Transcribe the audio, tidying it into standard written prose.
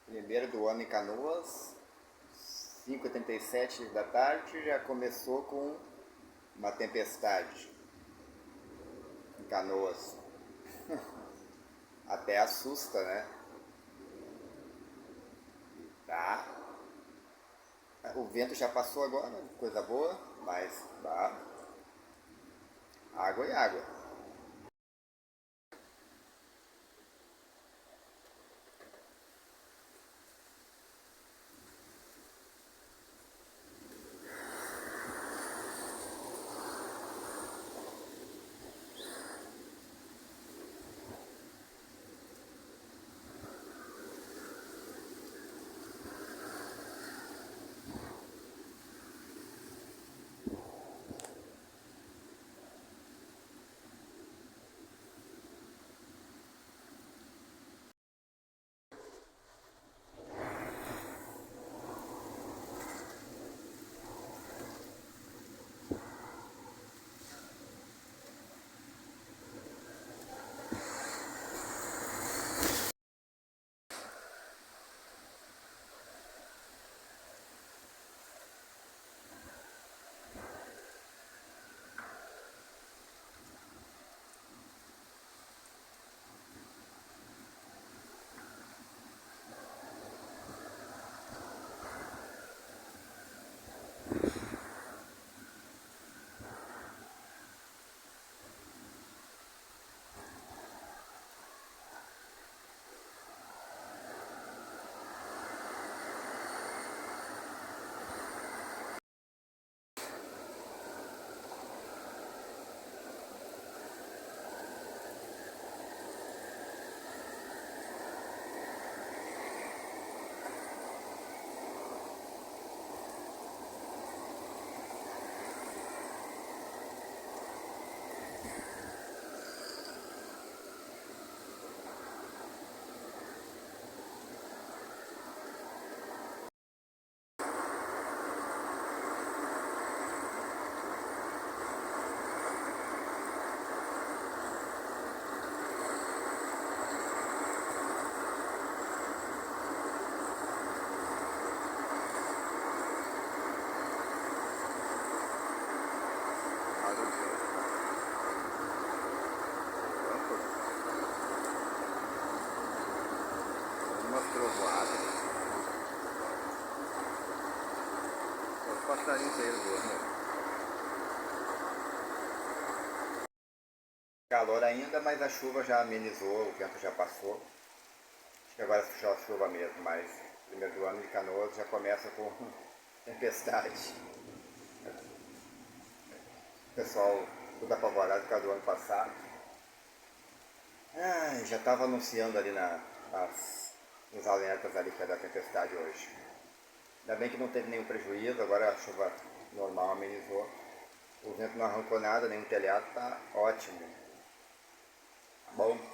Primeiro do ano em Canoas, 5h37 da tarde, já começou com uma tempestade em Canoas. Até assusta, né? Tá. O vento já passou agora, coisa boa, mas tá. Água e água. Umas trovoadas. Os passarinhos aí voando. Calor ainda, mas a chuva já amenizou, o vento já passou. Acho que agora é só chuva mesmo, mas primeiro do ano de Canoas já começa com tempestade. O pessoal tudo apavorado por causa do ano passado. Já estava anunciando ali nos alertas ali que ia dar tempestade hoje. Ainda bem que não teve nenhum prejuízo, agora a chuva normal amenizou. O vento não arrancou nada, nem o telhado, tá ótimo. Tá bom?